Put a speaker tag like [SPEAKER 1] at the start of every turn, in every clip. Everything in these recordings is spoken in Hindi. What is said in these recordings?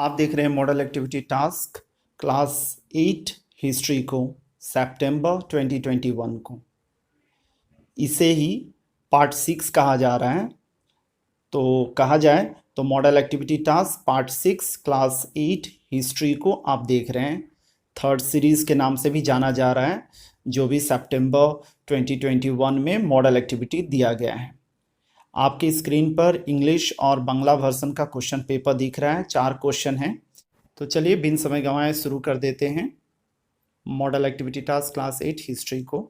[SPEAKER 1] आप देख रहे हैं model activity task class 8 history को सितंबर 2021 को। इसे ही पार्ट 6 कहा जा रहा है। तो कहा जाए तो model activity task part 6 class 8 history को आप देख रहे हैं। थर्ड सीरीज़ के नाम से भी जाना जा रहा है, जो भी सितंबर 2021 में मॉडल एक्टिविटी दिया गया है। आपकी स्क्रीन पर इंग्लिश और बांग्ला वर्जन का क्वेश्चन पेपर दिख रहा है। 4 क्वेश्चन हैं। तो चलिए बिन समय गंवाए शुरू कर देते हैं model activity task class 8 history को।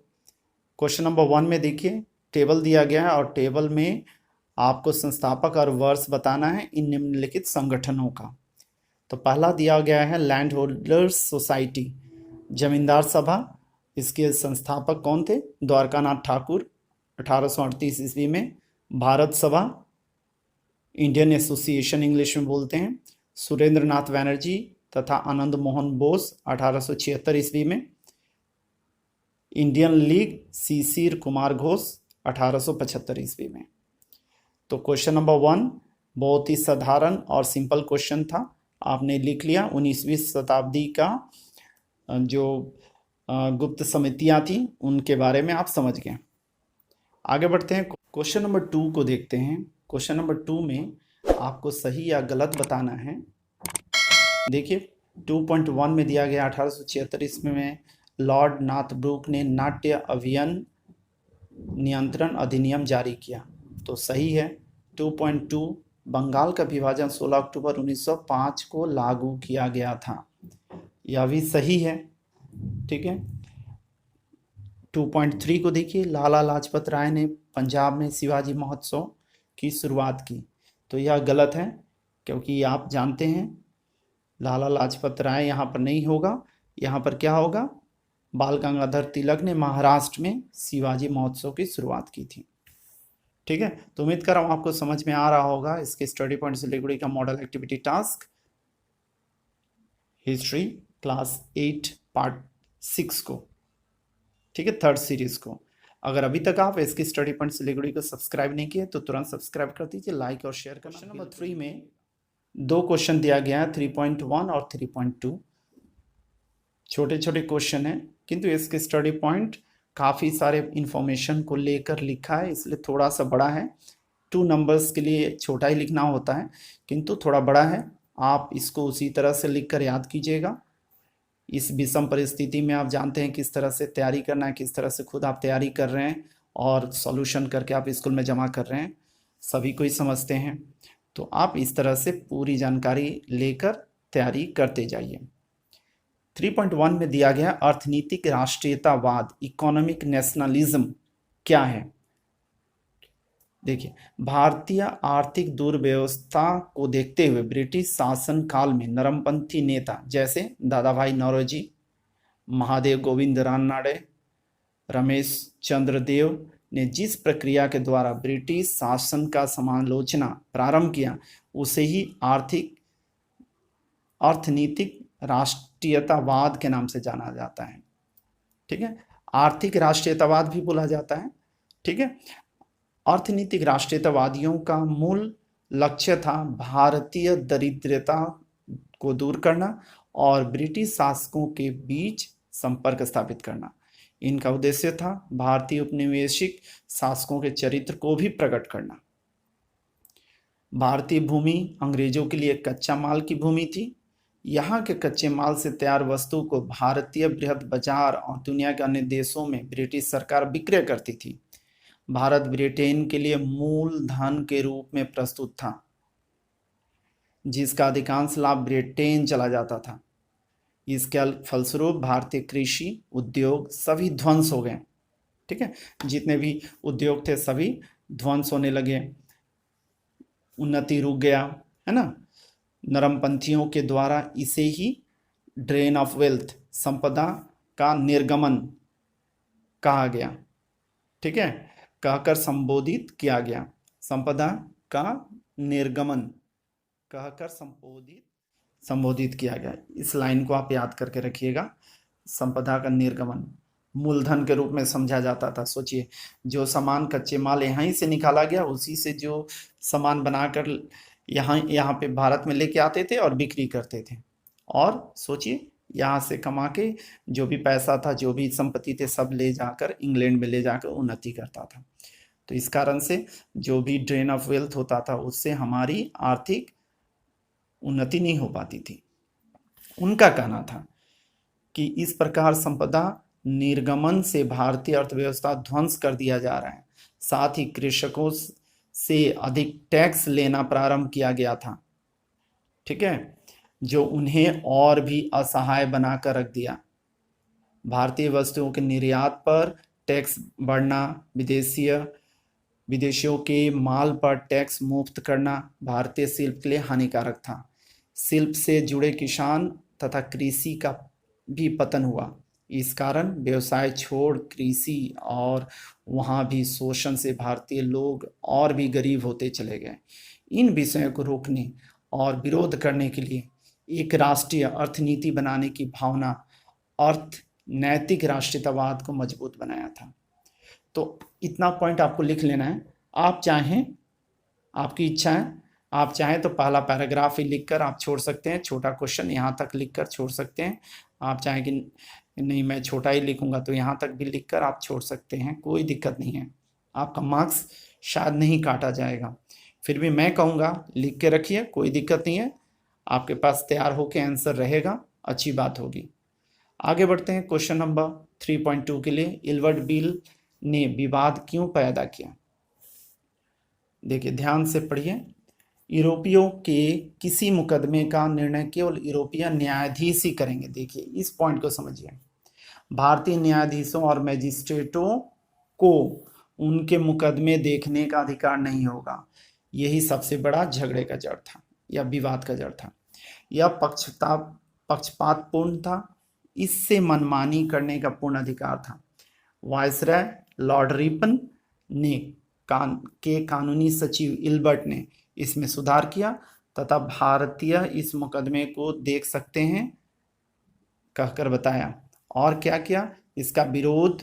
[SPEAKER 1] क्वेश्चन नंबर 1 में देखिए टेबल दिया गया है और टेबल में आपको संस्थापक और वर्ष बताना है इन निम्नलिखित संगठनों का। तो पहला दिया गया है लैंड होल्डर्स सोसाइटी, जमींदार सभा। इसके संस्थापक कौन थे? द्वारकानाथ ठाकुर 1838 ईस्वी में। भारत सभा, इंडियन एसोसिएशन इंग्लिश में बोलते हैं, सुरेंद्र नाथ बैनर्जी तथा आनंद मोहन बोस 1876 ईस्वी में। इंडियन लीग, शिशिर कुमार घोष 1875 ईस्वी में। तो क्वेश्चन नंबर 1 बहुत ही साधारण और सिंपल क्वेश्चन था, आपने लिख लिया। 19वीं शताब्दी का जो गुप्त समितियां थी उनके बारे में आप समझ गए। आगे बढ़ते हैं, क्वेश्चन नंबर 2 को देखते हैं। क्वेश्चन नंबर 2 में आपको सही या गलत बताना है। देखिए 2.1 में दिया गया 1876 ईस्वी में लॉर्ड नॉर्थब्रुक ने नाट्य अभियान नियंत्रण अधिनियम जारी किया, तो सही है। 2.2 बंगाल का विभाजन 16 अक्टूबर 1905 को लागू किया गया था, यह भी सही है। ठीक है। 2.3 को देखिए लाला लाजपत राय ने पंजाब में शिवाजी महोत्सव की शुरुआत की, तो यह गलत है क्योंकि आप जानते हैं लाला लाजपत राय यहाँ पर नहीं होगा। यहाँ पर क्या होगा? बाल गंगाधर तिलक ने महाराष्ट्र में शिवाजी महोत्सव की शुरुआत की थी। ठीक है। तो उम्मीद कर रहा हूँ आपको समझ में आ रहा होगा इसके स्टडी पॉइंट से लिखुड़ी का model activity task history class 8 part 6 को। ठीक है, थर्ड सीरीज को। अगर अभी तक आप इसकी स्टडी पॉइंट से लिखुड़ी को सब्सक्राइब नहीं किए तो तुरंत सब्सक्राइब कर दीजिए, लाइक और शेयर करना। क्वेश्चन नंबर 3 में 2 क्वेश्चन दिया गया है, 3.1 और 3.2। छोटे छोटे क्वेश्चन हैं किंतु इसके स्टडी पॉइंट काफ़ी सारे इंफॉर्मेशन को लेकर लिखा है, इसलिए थोड़ा सा बड़ा है। 2 नंबर्स के लिए छोटा ही लिखना होता है किंतु थोड़ा बड़ा है। आप इसको उसी तरह से लिखकर याद कीजिएगा। इस विषम परिस्थिति में आप जानते हैं किस तरह से तैयारी करना है, किस तरह से खुद आप तैयारी कर रहे हैं और सॉल्यूशन करके आप स्कूल में जमा कर रहे हैं, सभी को ही समझते हैं। तो आप इस तरह से पूरी जानकारी लेकर तैयारी करते जाइए। 3.1 में दिया गया अर्थनीतिक राष्ट्रीयतावाद, इकोनॉमिक नेशनलिज्म क्या है? देखिए भारतीय आर्थिक दुर्व्यवस्था को देखते हुए ब्रिटिश शासन काल में नरमपंथी नेता जैसे दादा भाई नौरोजी, महादेव गोविंद रानड़े, रमेश चंद्र देव ने जिस प्रक्रिया के द्वारा ब्रिटिश शासन का समालोचना प्रारंभ किया उसे ही अर्थनीतिक राष्ट्रीयतावाद के नाम से जाना जाता है। ठीक है, आर्थिक राष्ट्रीयतावाद भी बोला जाता है। ठीक है, अर्थनीतिक राष्ट्रीयतावादियों का मूल लक्ष्य था भारतीय दरिद्रता को दूर करना और ब्रिटिश शासकों के बीच संपर्क स्थापित करना। इनका उद्देश्य था भारतीय उपनिवेशिक शासकों के चरित्र को भी प्रकट करना। भारतीय भूमि अंग्रेजों के लिए कच्चा माल की भूमि थी। यहाँ के कच्चे माल से तैयार वस्तु को भारतीय बृहद बाजार और दुनिया के अन्य देशों में ब्रिटिश सरकार विक्रय करती थी। भारत ब्रिटेन के लिए मूलधन के रूप में प्रस्तुत था, जिसका अधिकांश लाभ ब्रिटेन चला जाता था। इसके फलस्वरूप भारतीय कृषि उद्योग सभी ध्वंस हो गए। ठीक है, जितने भी उद्योग थे सभी ध्वंस होने लगे, उन्नति रुक गया, है ना। नरमपंथियों के द्वारा इसे ही ड्रेन ऑफ वेल्थ, संपदा का निर्गमन कहा गया। ठीक है, कहकर संबोधित किया गया। संपदा का निर्गमन कहकर संबोधित किया गया। इस लाइन को आप याद करके रखिएगा। संपदा का निर्गमन मूलधन के रूप में समझा जाता था। सोचिए जो सामान कच्चे माल यहाँ ही से निकाला गया, उसी से जो सामान बनाकर यहाँ पे भारत में लेके आते थे और बिक्री करते थे, और सोचिए यहाँ से कमा के जो भी पैसा था, जो भी संपत्ति थे, सब ले जाकर इंग्लैंड में ले जाकर उन्नति करता था। तो इस कारण से जो भी ड्रेन ऑफ वेल्थ होता था, उससे हमारी आर्थिक उन्नति नहीं हो पाती थी। उनका कहना था कि इस प्रकार संपदा निर्गमन से भारतीय अर्थव्यवस्था ध्वंस कर दिया जा रहा है। साथ ही कृषकों से अधिक टैक्स लेना प्रारंभ किया गया था, ठीक है, जो उन्हें और भी असहाय बनाकर रख दिया। भारतीय वस्तुओं के निर्यात पर टैक्स बढ़ना, विदेशियों के माल पर टैक्स मुक्त करना भारतीय शिल्प के लिए हानिकारक था। शिल्प से जुड़े किसान तथा कृषि का भी पतन हुआ। इस कारण व्यवसाय छोड़ कृषि और वहाँ भी शोषण से भारतीय लोग और भी गरीब होते चले गए। इन विषयों को रोकने और विरोध करने के लिए एक राष्ट्रीय अर्थनीति बनाने की भावना अर्थ नैतिक राष्ट्रीयतावाद को मजबूत बनाया था। तो इतना पॉइंट आपको लिख लेना है। आप चाहें, आपकी इच्छा है, आप चाहें तो पहला पैराग्राफ ही लिखकर आप छोड़ सकते हैं, छोटा क्वेश्चन यहाँ तक लिखकर छोड़ सकते हैं। आप चाहें कि नहीं मैं छोटा ही लिखूंगा तो यहाँ तक भी लिखकर आप छोड़ सकते हैं, कोई दिक्कत नहीं है। आपका मार्क्स शायद नहीं काटा जाएगा, फिर भी मैं कहूँगा लिख के रखिए, कोई दिक्कत नहीं है। आपके पास तैयार होकर आंसर रहेगा, अच्छी बात होगी। आगे बढ़ते हैं क्वेश्चन नंबर 3.2 के लिए। इल्बर्ट बिल ने विवाद क्यों पैदा किया? देखिए ध्यान से पढ़िए। यूरोपियों के किसी मुकदमे का निर्णय केवल यूरोपीय न्यायाधीश ही करेंगे। देखिए इस पॉइंट को समझिए। भारतीय न्यायाधीशों और मजिस्ट्रेटों को उनके मुकदमे देखने का अधिकार नहीं होगा। यही सबसे बड़ा झगड़े का जड़ था या विवाद का जड़ था। यह पक्षपातपूर्ण था, इससे मनमानी करने का पूर्ण अधिकार था। वायसराय लॉर्ड रिपन ने के कानूनी सचिव इल्बर्ट ने इसमें सुधार किया तथा भारतीय इस मुकदमे को देख सकते हैं कहकर बताया। और क्या किया? इसका विरोध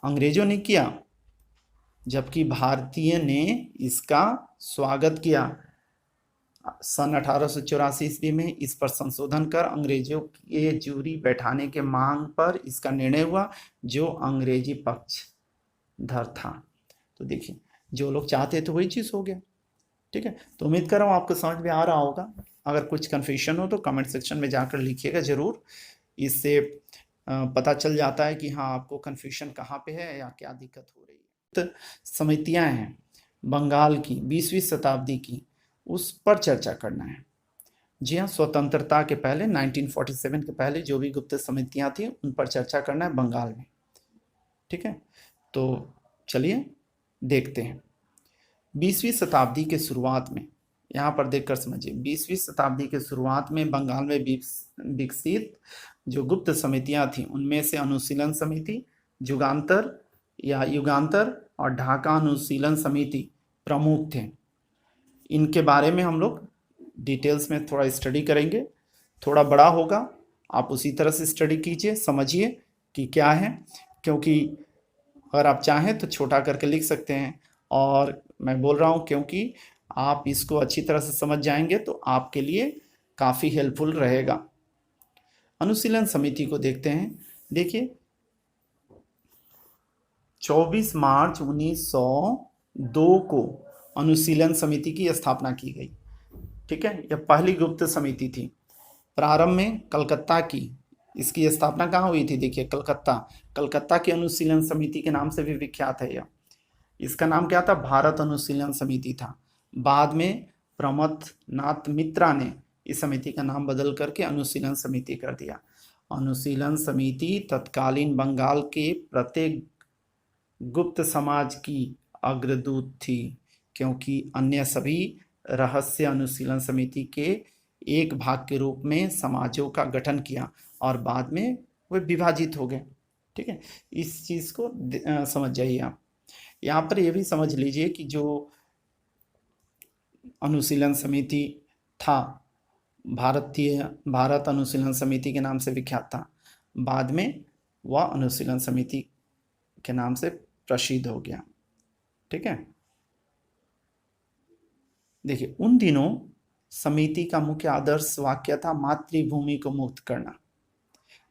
[SPEAKER 1] अंग्रेजों ने किया, जबकि भारतीय ने इसका स्वागत किया। सन 1884 ईस्वी में इस पर संशोधन कर अंग्रेजों के जूरी बैठाने के मांग पर इसका निर्णय हुआ, जो अंग्रेजी पक्षधर था। तो देखिए जो लोग चाहते थे वही चीज़ हो गया, ठीक है। तो उम्मीद कर रहा हूँ आपको समझ में आ रहा होगा। अगर कुछ कन्फ्यूजन हो तो कमेंट सेक्शन में जाकर लिखिएगा ज़रूर। इससे पता चल जाता है कि हाँ आपको कन्फ्यूजन कहाँ पे है या क्या दिक्कत हो रही है। तो समितियाँ हैं बंगाल की 20वीं शताब्दी की, उस पर चर्चा करना है। जी हाँ, स्वतंत्रता के पहले 1947 के पहले जो भी गुप्त समितियाँ थी उन पर चर्चा करना है बंगाल में, ठीक है। तो चलिए देखते हैं। 20वीं शताब्दी के शुरुआत में, यहाँ पर देखकर समझिए, 20वीं शताब्दी के शुरुआत में बंगाल में विकसित जो गुप्त समितियाँ थीं उनमें से अनुशीलन समिति, युगांतर और ढाका अनुशीलन समिति प्रमुख थे। इनके बारे में हम लोग डिटेल्स में थोड़ा स्टडी करेंगे, थोड़ा बड़ा होगा, आप उसी तरह से स्टडी कीजिए, समझिए कि क्या है, क्योंकि अगर आप चाहें तो छोटा करके लिख सकते हैं। और मैं बोल रहा हूँ क्योंकि आप इसको अच्छी तरह से समझ जाएंगे तो आपके लिए काफ़ी हेल्पफुल रहेगा। अनुशीलन समिति को देखते हैं। देखिए 24 मार्च 1902 को अनुशीलन समिति की स्थापना की गई, ठीक है। यह पहली गुप्त समिति थी। प्रारंभ में कलकत्ता की इसकी स्थापना कहाँ हुई थी? देखिए कलकत्ता की अनुशीलन समिति के नाम से भी विख्यात है यह। इसका नाम क्या था? भारत अनुशीलन समिति था। बाद में प्रमथनाथ मित्रा ने इस समिति का नाम बदल करके अनुशीलन समिति कर दिया। अनुशीलन समिति तत्कालीन बंगाल के प्रत्येक गुप्त समाज की अग्रदूत थी, क्योंकि अन्य सभी रहस्य अनुशीलन समिति के एक भाग के रूप में समाजों का गठन किया और बाद में वे विभाजित हो गए, ठीक है। इस चीज़ को समझ जाइए आप। यहाँ पर यह भी समझ लीजिए कि जो अनुशीलन समिति था भारत अनुशीलन समिति के नाम से विख्यात था, बाद में वह अनुशीलन समिति के नाम से प्रसिद्ध हो गया, ठीक है। देखिए, उन दिनों समिति का मुख्य आदर्श वाक्य था मातृभूमि को मुक्त करना।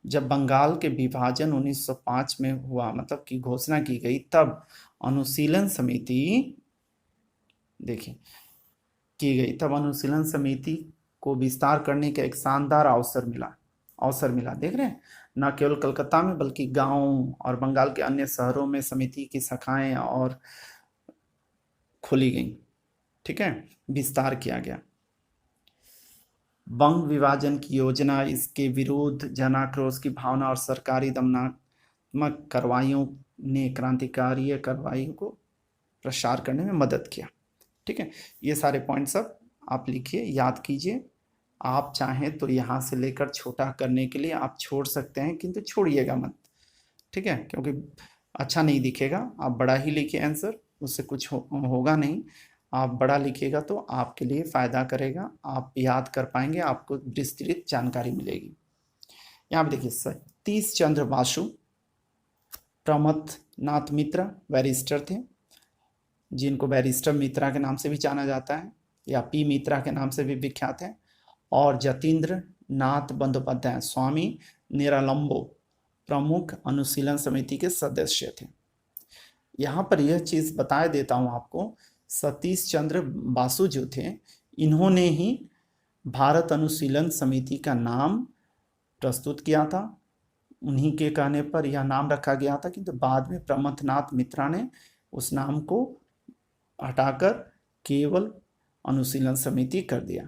[SPEAKER 1] जब बंगाल के विभाजन 1905 में हुआ, मतलब की घोषणा की गई, तब अनुशीलन समिति, देखिए, की गई, तब अनुशीलन समिति को विस्तार करने का एक शानदार अवसर मिला। देख रहे हैं, न केवल कलकत्ता में बल्कि गांव और बंगाल के अन्य शहरों में समिति की शाखाएं और खोली गई। ठीक है, विस्तार किया गया। बंग विभाजन की योजना, इसके विरुद्ध जनाक्रोश की भावना और सरकारी दमनात्मक कार्रवाइयों ने क्रांतिकारी कार्रवाइयों को प्रसार करने में मदद किया। ठीक है, ये सारे पॉइंट्स अब आप लिखिए, याद कीजिए। आप चाहें तो यहाँ से लेकर छोटा करने के लिए आप छोड़ सकते हैं, किंतु छोड़िएगा मत। ठीक है, क्योंकि अच्छा नहीं दिखेगा। आप बड़ा ही लिखिए आंसर, उससे कुछ होगा नहीं। आप बड़ा लिखिएगा तो आपके लिए फ़ायदा करेगा, आप याद कर पाएंगे, आपको विस्तृत जानकारी मिलेगी। यहाँ पे देखिए, सतीश चंद्र बासु प्रमथ नाथ मित्रा बैरिस्टर थे, जिनको बैरिस्टर मित्रा के नाम से भी जाना जाता है, या पी मित्रा के नाम से भी विख्यात है। और जतीन्द्र नाथ बंदोपाध्याय स्वामी निरालंबो प्रमुख अनुशीलन समिति के सदस्य थे। यहाँ पर यह चीज़ बता देता हूँ आपको, सतीश चंद्र बासु जो थे, इन्होंने ही भारत अनुशीलन समिति का नाम प्रस्तुत किया था। उन्हीं के कहने पर यह नाम रखा गया था, किंतु बाद में प्रमथनाथ मित्रा ने उस नाम को हटाकर केवल अनुशीलन समिति कर दिया।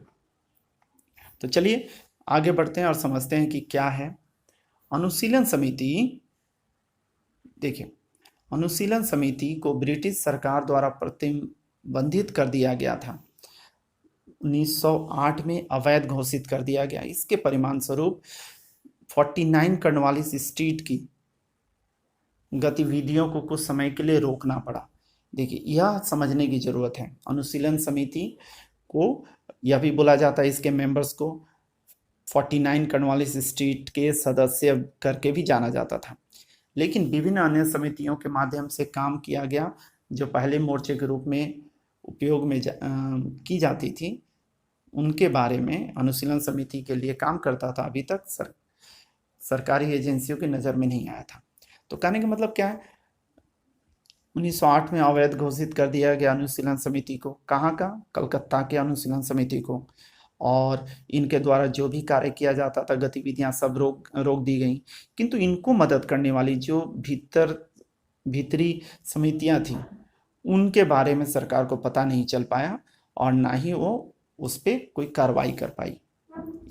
[SPEAKER 1] तो चलिए आगे बढ़ते हैं और समझते हैं कि क्या है अनुशीलन समिति। देखिए, अनुशीलन समिति को ब्रिटिश सरकार द्वारा प्रतिबंधित कर दिया गया था। 1908 में अवैध घोषित कर दिया गया। इसके परिणाम स्वरूप 49 कर्नवालिस स्ट्रीट की गतिविधियों को कुछ समय के लिए रोकना पड़ा। देखिए, यह समझने की जरूरत है, अनुशीलन समिति को यह भी बोला जाता है, इसके मेंबर्स को 49 कर्नवालिस स्ट्रीट के सदस्य करके भी जाना जाता था। लेकिन विभिन्न अन्य समितियों के माध्यम से काम किया गया, जो पहले मोर्चे के रूप में उपयोग में की जाती थी, उनके बारे में अनुशीलन समिति के लिए काम करता था, अभी तक सरकारी एजेंसियों की नज़र में नहीं आया था। तो कहने का मतलब क्या है, 1908 में अवैध घोषित कर दिया गया अनुशीलन समिति को। कहाँ का? कलकत्ता के अनुशीलन समिति को। और इनके द्वारा जो भी कार्य किया जाता था, गतिविधियां सब रोक दी गई। किंतु इनको मदद करने वाली जो भीतरी समितियां थी, उनके बारे में सरकार को पता नहीं चल पाया और ना ही वो उस पर कोई कार्रवाई कर पाई।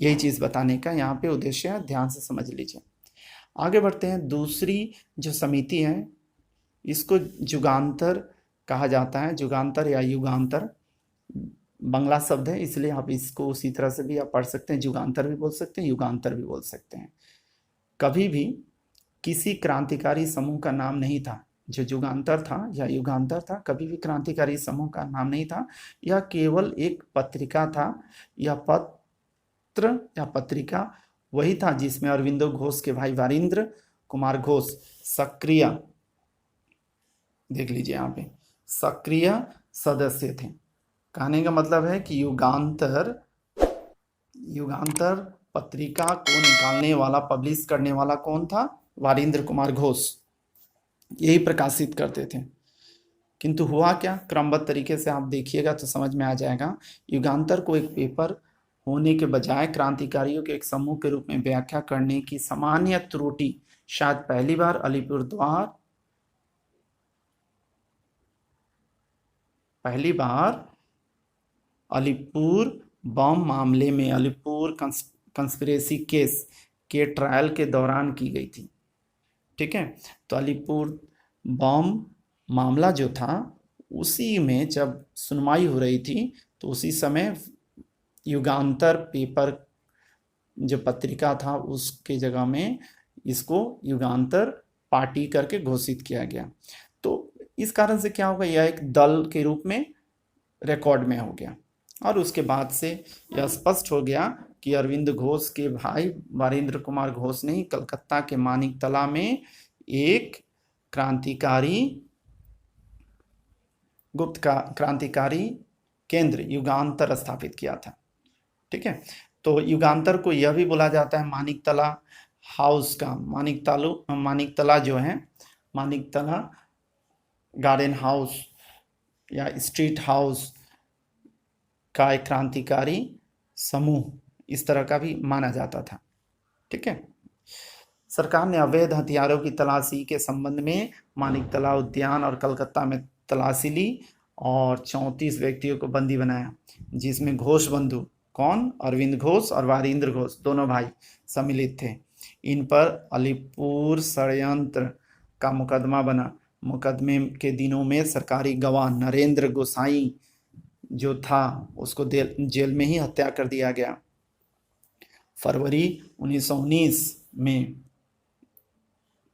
[SPEAKER 1] यही चीज़ बताने का यहाँ पे उद्देश्य है, ध्यान से समझ लीजिए। आगे बढ़ते हैं। दूसरी जो समिति है, इसको जुगांतर कहा जाता है। जुगांतर या युगांतर बांग्ला शब्द है, इसलिए आप इसको उसी तरह से भी आप पढ़ सकते हैं, जुगांतर भी बोल सकते हैं, युगांतर भी बोल सकते हैं। कभी भी किसी क्रांतिकारी समूह का नाम नहीं था। जो जुगांतर था या युगांतर था, कभी भी क्रांतिकारी समूह का नाम नहीं था। यह केवल एक पत्रिका था, या पत्र या पत्रिका वही था जिसमें अरविंदो घोष के भाई वारिंद्र कुमार घोष सक्रिय, देख लीजिए यहाँ पे, सक्रिय सदस्य थे। कहने का मतलब है कि युगांतर पत्रिका को निकालने वाला, पब्लिश करने वाला कौन था? वारिंद्र कुमार घोष, यही प्रकाशित करते थे। किंतु हुआ क्या, क्रमबद्ध तरीके से आप देखिएगा तो समझ में आ जाएगा। युगांतर को एक पेपर होने के बजाय क्रांतिकारियों के एक समूह के रूप में व्याख्या करने की सामान्य त्रुटि शायद पहली बार अलीपुर बम मामले में, अलीपुर कंस्पिरेसी केस के ट्रायल के दौरान की गई थी। ठीक है, तो अलीपुर बम मामला जो था, उसी में जब सुनवाई हो रही थी, तो उसी समय युगांतर पेपर जो पत्रिका था, उसके जगह में इसको युगांतर पार्टी करके घोषित किया गया। तो इस कारण से क्या होगा, यह एक दल के रूप में रिकॉर्ड में हो गया। और उसके बाद से यह स्पष्ट हो गया कि अरविंद घोष के भाई वारिंद्र कुमार घोष ने कलकत्ता के मानिकतला में एक गुप्त क्रांतिकारी केंद्र युगांतर स्थापित किया था। ठीक है, तो युगांतर को यह भी बोला जाता है मानिकतला हाउस का। मानिकतला जो है, मानिकतला गार्डन हाउस या स्ट्रीट हाउस का एक क्रांतिकारी समूह इस तरह का भी माना जाता था। ठीक है, सरकार ने अवैध हथियारों की तलाशी के संबंध में मानिकतला उद्यान और कलकत्ता में तलाशी ली और 34 व्यक्तियों को बंदी बनाया, जिसमें घोष बंधु कौन, अरविंद घोष और वारिंद्र घोष दोनों भाई सम्मिलित थे। इन पर अलीपुर षड्यंत्र का मुकदमा बना। मुकदमे के दिनों में सरकारी गवाह नरेंद्र गोसाई जो था उसको जेल में ही हत्या कर दिया गया। फरवरी 1919 में,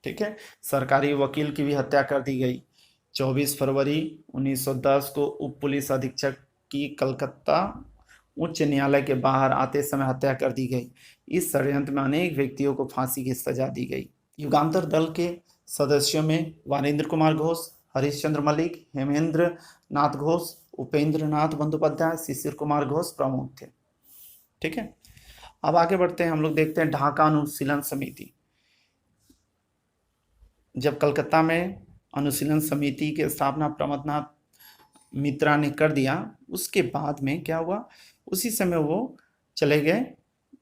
[SPEAKER 1] ठीक है, सरकारी वकील की भी हत्या कर दी गई। 24 फरवरी 1910 को उप पुलिस अधीक्षक की कलकत्ता उच्च न्यायालय के बाहर आते समय हत्या कर दी गई। इस षड्यंत्र में अनेक व्यक्तियों को फांसी की सजा दी गई। युगांतर दल के सदस्यों में वारिंद्र कुमार घोष, हरिश्चंद्र मलिक, हेमेंद्र नाथ घोष, उपेंद्र नाथ बंदोपाध्याय, शिशिर कुमार घोष प्रमुख थे। ठीक है, अब आगे बढ़ते हैं, हम लोग देखते हैं ढाका अनुशीलन समिति। जब कलकत्ता में अनुशीलन समिति की स्थापना प्रमथनाथ मित्रा ने कर दिया, उसके बाद में क्या हुआ, उसी समय वो चले गए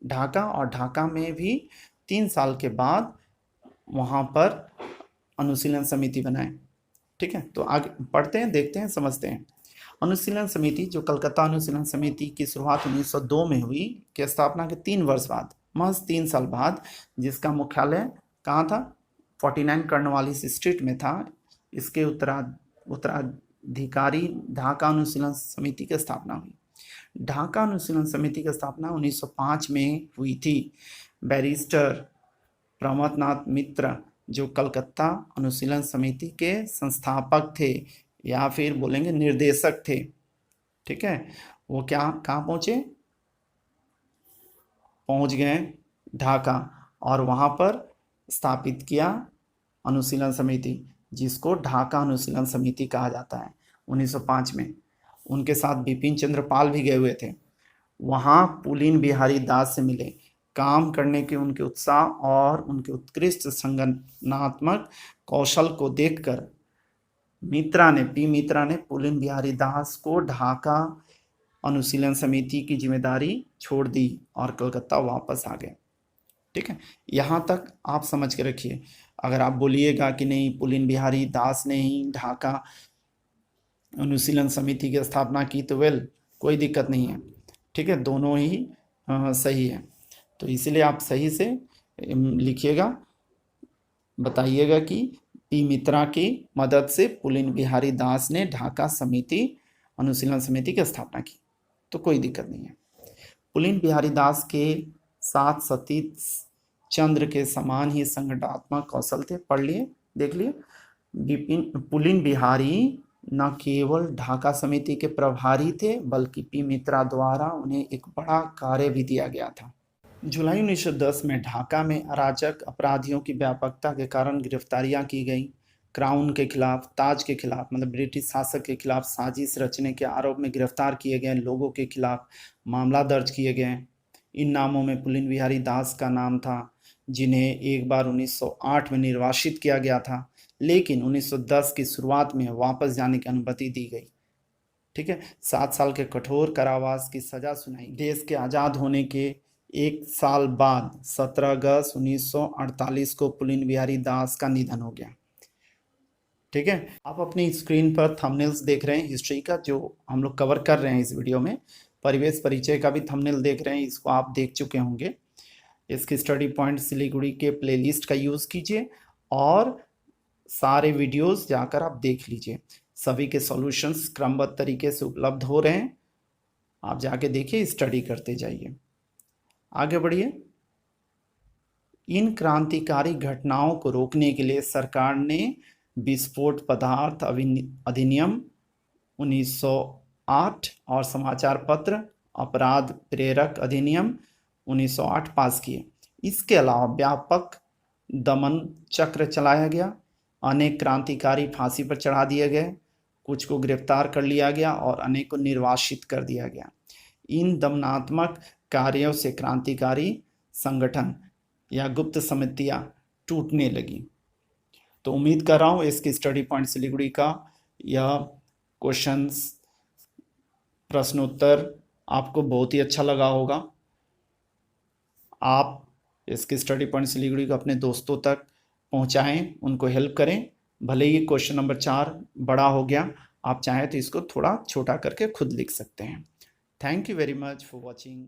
[SPEAKER 1] ढाका, और ढाका में भी 3 साल के बाद वहाँ पर अनुशीलन समिति बनाए। ठीक है, तो आगे पढ़ते हैं, देखते हैं, समझते हैं। अनुशीलन समिति, जो कलकत्ता अनुशीलन समिति की शुरुआत 1902 में हुई, की स्थापना के 3 वर्ष बाद, महज 3 साल बाद, जिसका मुख्यालय कहाँ था, 49 कर्नवालिस स्ट्रीट में था, इसके उत्तराधिकारी ढाका अनुशीलन समिति की स्थापना हुई। ढाका अनुशीलन समिति की स्थापना 1905 में हुई थी। बैरिस्टर प्रमथनाथ मित्र जो कलकत्ता अनुशीलन समिति के संस्थापक थे या फिर बोलेंगे निर्देशक थे, ठीक है, वो क्या कहाँ पहुँच गए ढाका, और वहाँ पर स्थापित किया अनुशीलन समिति, जिसको ढाका अनुशीलन समिति कहा जाता है। 1905 में उनके साथ बिपिन चंद्र पाल भी गए हुए थे। वहाँ पुलिन बिहारी दास से मिले। काम करने के उनके उत्साह और उनके उत्कृष्ट संगठनात्मक कौशल को देखकर पी मित्रा ने पुलिन बिहारी दास को ढाका अनुशीलन समिति की जिम्मेदारी छोड़ दी और कलकत्ता वापस आ गए। ठीक है, यहाँ तक आप समझ के रखिए। अगर आप बोलिएगा कि नहीं पुलिन बिहारी दास ने ही ढाका अनुशीलन समिति की स्थापना की, तो वेल कोई दिक्कत नहीं है। ठीक है, दोनों ही सही है, तो इसलिए आप सही से लिखिएगा, बताइएगा कि पी मित्रा की मदद से पुलिन बिहारी दास ने ढाका अनुशीलन समिति की स्थापना की, तो कोई दिक्कत नहीं है। पुलिन बिहारी दास के साथ सतीश चंद्र के समान ही संगठनात्मक कौशल थे। पढ़ लिए, देख लिए। पुलिन बिहारी न केवल ढाका समिति के प्रभारी थे, बल्कि पी मित्रा द्वारा उन्हें एक बड़ा कार्य भी दिया गया था। जुलाई 1910 में ढाका में अराजक अपराधियों की व्यापकता के कारण गिरफ्तारियां की गई। क्राउन के खिलाफ, ताज के खिलाफ, मतलब ब्रिटिश शासक के खिलाफ साजिश रचने के आरोप में गिरफ्तार किए गए लोगों के खिलाफ मामला दर्ज किए गए। इन नामों में पुलिन बिहारी दास का नाम था, जिन्हें एक बार 1908 में निर्वासित किया गया था, लेकिन 1910 की शुरुआत में वापस जाने की अनुमति दी गई। ठीक है, 7 साल के कठोर कारावास की सजा सुनाई। देश के आज़ाद होने के 1 साल बाद 17 अगस्त 1948 को पुलिन बिहारी दास का निधन हो गया। ठीक है, आप अपनी स्क्रीन पर थंबनेल्स देख रहे हैं हिस्ट्री का, जो हम लोग कवर कर रहे हैं इस वीडियो में। परिवेश परिचय का भी थंबनेल देख रहे हैं, इसको आप देख चुके होंगे। इसकी स्टडी पॉइंट सिलीगुड़ी के प्लेलिस्ट का यूज़ कीजिए और सारे वीडियोस जाकर आप देख लीजिए। सभी के सॉल्यूशंस क्रमबद्ध तरीके से उपलब्ध हो रहे हैं, आप जाके देखिए, स्टडी करते जाइए। आगे बढ़िए। इन क्रांतिकारी घटनाओं को रोकने के लिए सरकार ने विस्फोट पदार्थ अधिनियम 1908 और समाचार पत्र अपराध प्रेरक अधिनियम 1908 पास किए। इसके अलावा व्यापक दमन चक्र चलाया गया, अनेक क्रांतिकारी फांसी पर चढ़ा दिए गए, कुछ को गिरफ्तार कर लिया गया और अनेक को निर्वासित कर दिया गया। इन दमनात्मक कार्यों से क्रांतिकारी संगठन या गुप्त समितियां टूटने लगी। तो उम्मीद कर रहा हूँ इसकी स्टडी पॉइंट सिलीगुड़ी का यह क्वेश्चंस प्रश्नोत्तर आपको बहुत ही अच्छा लगा होगा। आप इसके स्टडी पॉइंट सिलीगुड़ी को अपने दोस्तों तक पहुंचाएं, उनको हेल्प करें। भले ही क्वेश्चन नंबर 4 बड़ा हो गया, आप चाहें तो इसको थोड़ा छोटा करके खुद लिख सकते हैं। Thank you very much for watching.